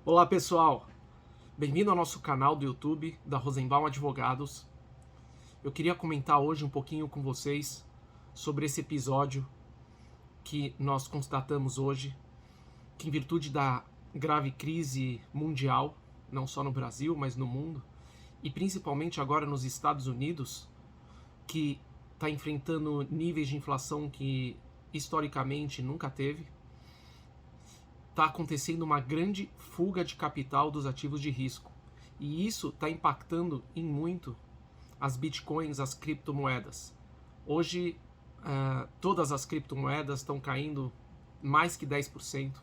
Olá pessoal, bem-vindo ao nosso canal do YouTube da Rosenbaum Advogados. Eu queria comentar hoje um pouquinho com vocês sobre esse episódio que nós constatamos hoje, que em virtude da grave crise mundial, não só no Brasil, mas no mundo, e principalmente agora nos Estados Unidos, que está enfrentando níveis de inflação que historicamente nunca teve, está acontecendo uma grande fuga de capital dos ativos de risco. E isso está impactando em muito as bitcoins, as criptomoedas. Hoje, todas as criptomoedas estão caindo mais que 10%.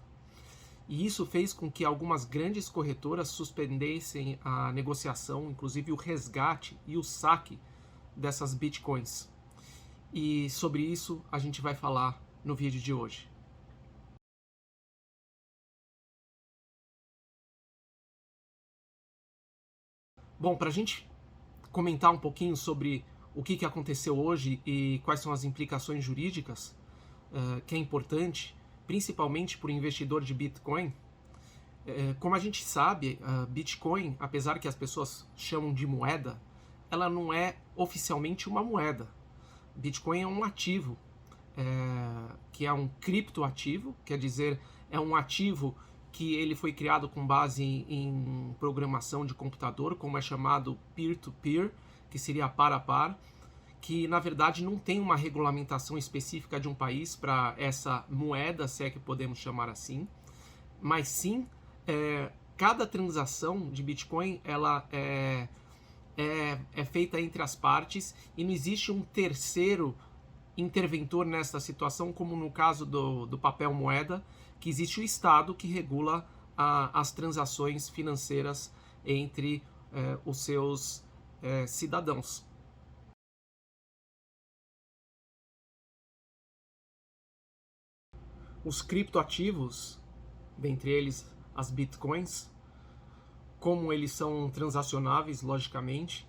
E isso fez com que algumas grandes corretoras suspendessem a negociação, inclusive o resgate e o saque dessas bitcoins. E sobre isso a gente vai falar no vídeo de hoje. Bom, para a gente comentar um pouquinho sobre o que aconteceu hoje e quais são as implicações jurídicas, que é importante, principalmente para o investidor de Bitcoin. Como a gente sabe, Bitcoin, apesar que as pessoas chamam de moeda, ela não é oficialmente uma moeda. Bitcoin é um ativo, que é um criptoativo, quer dizer, é um ativo que ele foi criado com base em programação de computador, como é chamado peer-to-peer, que seria par a par, que na verdade não tem uma regulamentação específica de um país para essa moeda, se é que podemos chamar assim, mas sim, cada transação de Bitcoin ela é feita entre as partes e não existe um terceiro interventor nessa situação, como no caso do papel moeda, que existe o Estado que regula as transações financeiras entre os seus cidadãos. Os criptoativos, dentre eles as bitcoins, como eles são transacionáveis, logicamente,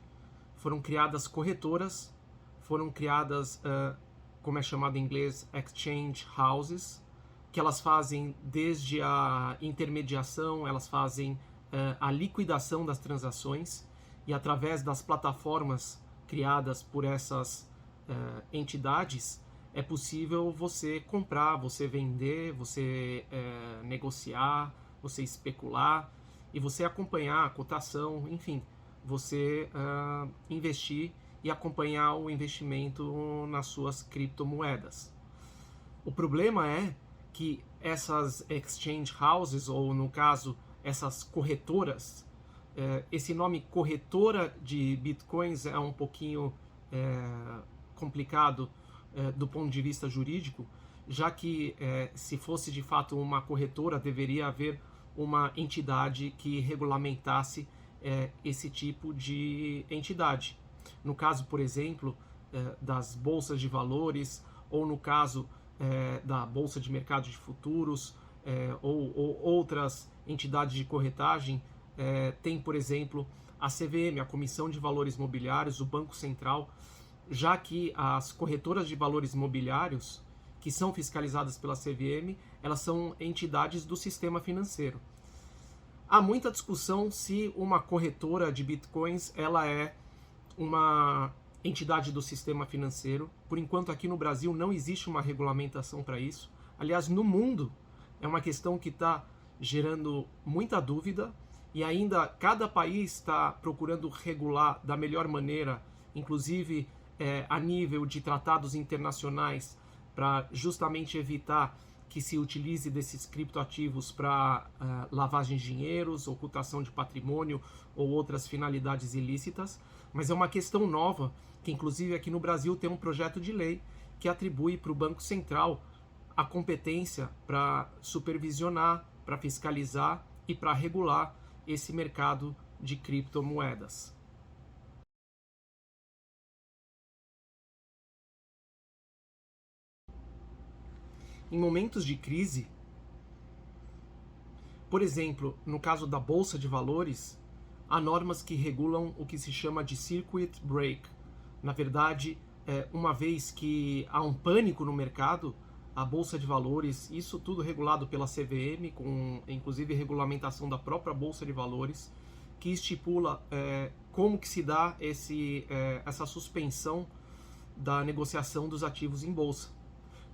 foram criadas corretoras, foram criadas, como é chamado em inglês, exchange houses, que elas fazem desde a intermediação, elas fazem a liquidação das transações, e através das plataformas criadas por essas entidades, é possível você comprar, você vender, você negociar, você especular, e você acompanhar a cotação, enfim, você investir e acompanhar o investimento nas suas criptomoedas. O problema é que essas exchange houses, ou no caso, essas corretoras, esse nome corretora de bitcoins é um pouquinho complicado do ponto de vista jurídico, já que se fosse de fato uma corretora, deveria haver uma entidade que regulamentasse esse tipo de entidade. No caso, por exemplo, das bolsas de valores, ou no caso da Bolsa de Mercado de Futuros, ou outras entidades de corretagem, tem, por exemplo, a CVM, a Comissão de Valores Mobiliários, o Banco Central, já que as corretoras de valores mobiliários, que são fiscalizadas pela CVM, elas são entidades do sistema financeiro. Há muita discussão se uma corretora de bitcoins ela é uma entidade do sistema financeiro. Por enquanto, aqui no Brasil não existe uma regulamentação para isso. Aliás, no mundo é uma questão que está gerando muita dúvida, e ainda cada país está procurando regular da melhor maneira, inclusive a nível de tratados internacionais, para justamente evitar que se utilize desses criptoativos para lavagem de dinheiros, ocultação de patrimônio ou outras finalidades ilícitas. Mas é uma questão nova, que inclusive aqui no Brasil tem um projeto de lei que atribui para o Banco Central a competência para supervisionar, para fiscalizar e para regular esse mercado de criptomoedas. Em momentos de crise, por exemplo, no caso da Bolsa de Valores, há normas que regulam o que se chama de circuit break. Na verdade, uma vez que há um pânico no mercado, a Bolsa de Valores, isso tudo regulado pela CVM, com inclusive regulamentação da própria Bolsa de Valores, que estipula como que se dá essa suspensão da negociação dos ativos em bolsa.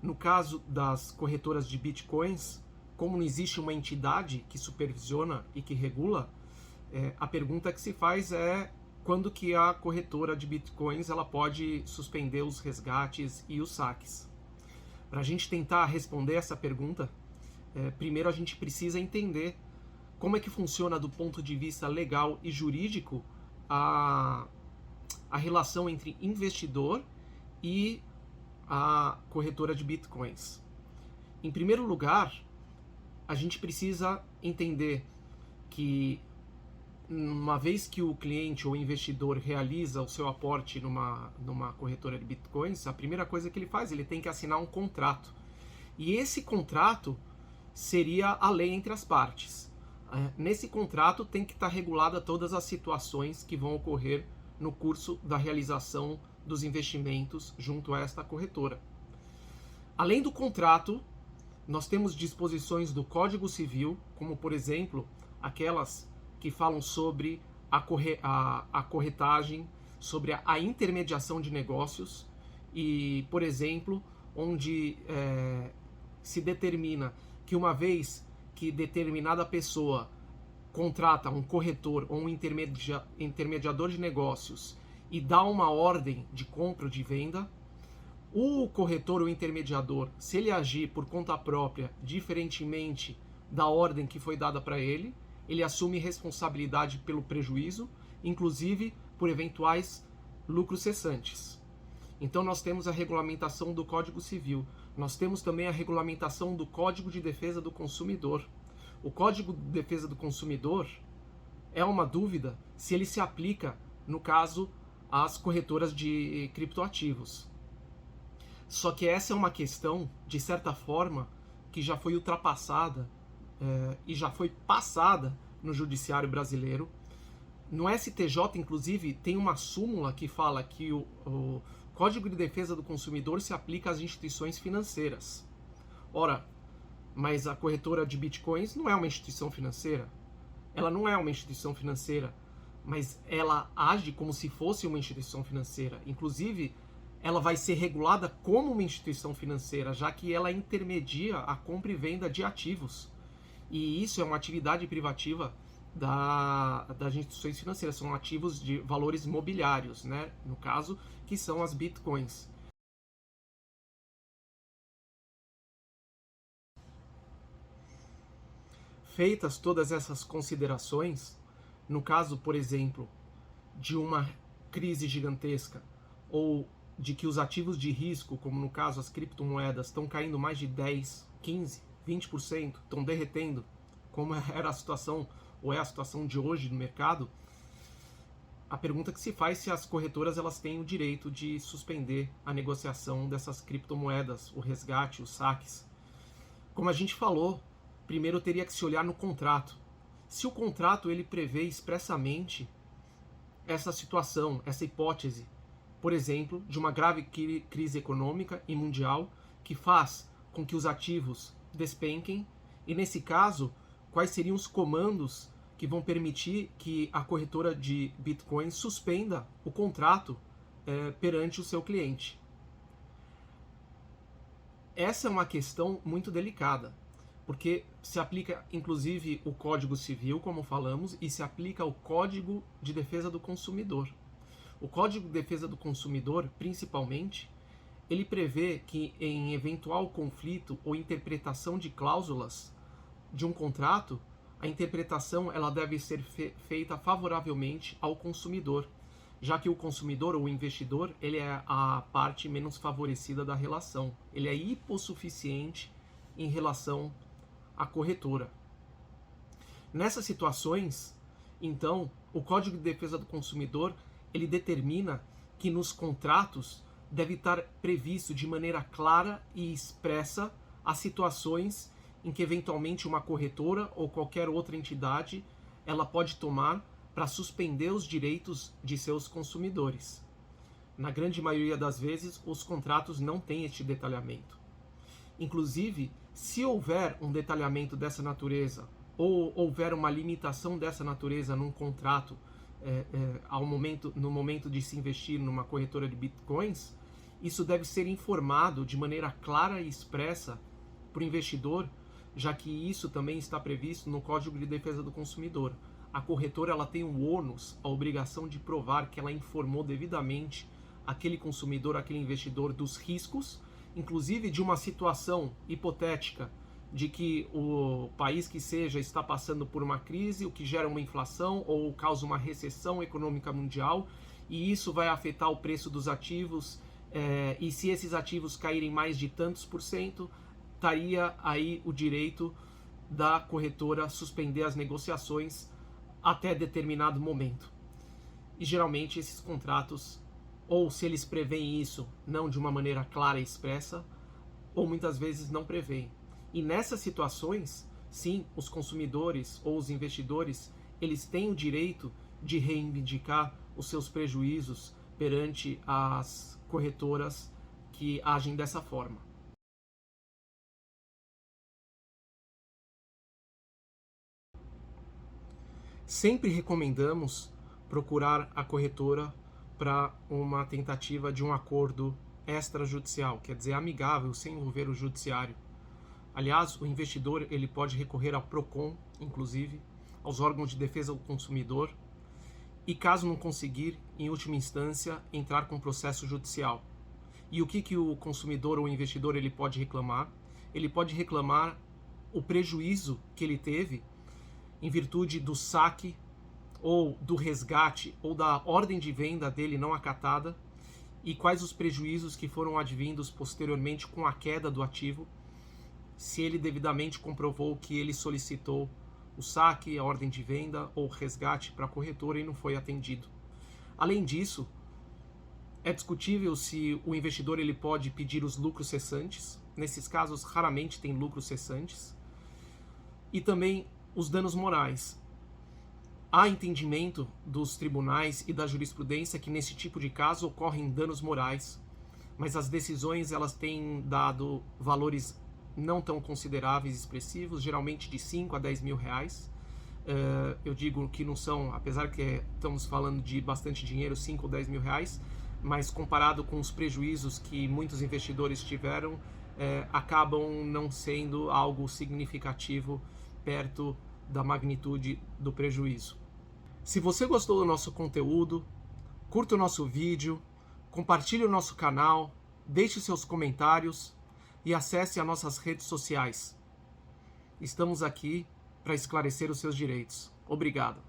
No caso das corretoras de bitcoins, como não existe uma entidade que supervisiona e que regula, a pergunta que se faz é quando que a corretora de bitcoins ela pode suspender os resgates e os saques. Para a gente tentar responder essa pergunta, primeiro a gente precisa entender como é que funciona do ponto de vista legal e jurídico a relação entre investidor e a corretora de bitcoins. Em primeiro lugar, a gente precisa entender que uma vez que o cliente ou investidor realiza o seu aporte numa corretora de bitcoins, a primeira coisa que ele faz, ele tem que assinar um contrato. E esse contrato seria a lei entre as partes. Nesse contrato tem que estar regulada todas as situações que vão ocorrer no curso da realização dos investimentos junto a esta corretora. Além do contrato, nós temos disposições do Código Civil, como por exemplo, aquelas que falam sobre a corretagem, sobre a intermediação de negócios e, por exemplo, onde se determina que uma vez que determinada pessoa contrata um corretor ou um intermediador de negócios e dá uma ordem de compra ou de venda, o corretor ou intermediador, se ele agir por conta própria, diferentemente da ordem que foi dada para ele, ele assume responsabilidade pelo prejuízo, inclusive por eventuais lucros cessantes. Então nós temos a regulamentação do Código Civil, nós temos também a regulamentação do Código de Defesa do Consumidor. O Código de Defesa do Consumidor é uma dúvida se ele se aplica, no caso, às corretoras de criptoativos. Só que essa é uma questão, de certa forma, que já foi ultrapassada e já foi passada no judiciário brasileiro. No STJ, inclusive, tem uma súmula que fala que o Código de Defesa do Consumidor se aplica às instituições financeiras. Ora, mas a corretora de bitcoins não é uma instituição financeira. Ela não é uma instituição financeira, mas ela age como se fosse uma instituição financeira. Inclusive, ela vai ser regulada como uma instituição financeira, já que ela intermedia a compra e venda de ativos. E isso é uma atividade privativa das instituições financeiras, são ativos de valores mobiliários, né? No caso, que são as bitcoins. Feitas todas essas considerações, no caso, por exemplo, de uma crise gigantesca ou de que os ativos de risco, como no caso as criptomoedas, estão caindo mais de 10, 15, 20%, estão derretendo, como era a situação ou é a situação de hoje no mercado, a pergunta que se faz é se as corretoras elas têm o direito de suspender a negociação dessas criptomoedas, o resgate, os saques. Como a gente falou, primeiro teria que se olhar no contrato. Se o contrato ele prevê expressamente essa situação, essa hipótese, por exemplo, de uma grave crise econômica e mundial que faz com que os ativos despenquem, e nesse caso, quais seriam os comandos que vão permitir que a corretora de Bitcoin suspenda o contrato perante o seu cliente. Essa é uma questão muito delicada, porque se aplica inclusive o Código Civil, como falamos, e se aplica o Código de Defesa do Consumidor. O Código de Defesa do Consumidor, principalmente, ele prevê que em eventual conflito ou interpretação de cláusulas de um contrato, a interpretação ela deve ser feita favoravelmente ao consumidor, já que o consumidor ou o investidor ele é a parte menos favorecida da relação. Ele é hipossuficiente em relação à corretora. Nessas situações, então, o Código de Defesa do Consumidor ele determina que nos contratos deve estar previsto de maneira clara e expressa as situações em que eventualmente uma corretora ou qualquer outra entidade ela pode tomar para suspender os direitos de seus consumidores. Na grande maioria das vezes, os contratos não têm este detalhamento. Inclusive, se houver um detalhamento dessa natureza ou houver uma limitação dessa natureza num contrato no momento de se investir numa corretora de bitcoins, isso deve ser informado de maneira clara e expressa para o investidor, já que isso também está previsto no Código de Defesa do Consumidor. A corretora ela tem o ônus, a obrigação de provar que ela informou devidamente aquele consumidor, aquele investidor dos riscos, inclusive de uma situação hipotética de que o país que seja está passando por uma crise, o que gera uma inflação ou causa uma recessão econômica mundial, e isso vai afetar o preço dos ativos, e se esses ativos caírem mais de tantos %, estaria aí o direito da corretora suspender as negociações até determinado momento. E geralmente esses contratos, ou se eles preveem isso não de uma maneira clara e expressa, ou muitas vezes não preveem. E nessas situações, sim, os consumidores ou os investidores, eles têm o direito de reivindicar os seus prejuízos perante as corretoras que agem dessa forma. Sempre recomendamos procurar a corretora para uma tentativa de um acordo extrajudicial, quer dizer, amigável, sem envolver o judiciário. Aliás, o investidor ele pode recorrer ao PROCON, inclusive, aos órgãos de defesa do consumidor, e caso não conseguir, em última instância, entrar com processo judicial. E o que o consumidor ou o investidor ele pode reclamar? Ele pode reclamar o prejuízo que ele teve em virtude do saque ou do resgate ou da ordem de venda dele não acatada, e quais os prejuízos que foram advindos posteriormente com a queda do ativo, se ele devidamente comprovou que ele solicitou o saque, a ordem de venda ou resgate para a corretora e não foi atendido. Além disso, é discutível se o investidor ele pode pedir os lucros cessantes. Nesses casos, raramente tem lucros cessantes. E também os danos morais. Há entendimento dos tribunais e da jurisprudência que nesse tipo de caso ocorrem danos morais, mas as decisões elas têm dado valores não tão consideráveis, expressivos, geralmente de 5 a 10 mil reais. Eu digo que não são, apesar que estamos falando de bastante dinheiro, 5 ou 10 mil reais, mas comparado com os prejuízos que muitos investidores tiveram, acabam não sendo algo significativo perto da magnitude do prejuízo. Se você gostou do nosso conteúdo, curta o nosso vídeo, compartilhe o nosso canal, deixe seus comentários e acesse as nossas redes sociais. Estamos aqui para esclarecer os seus direitos. Obrigado.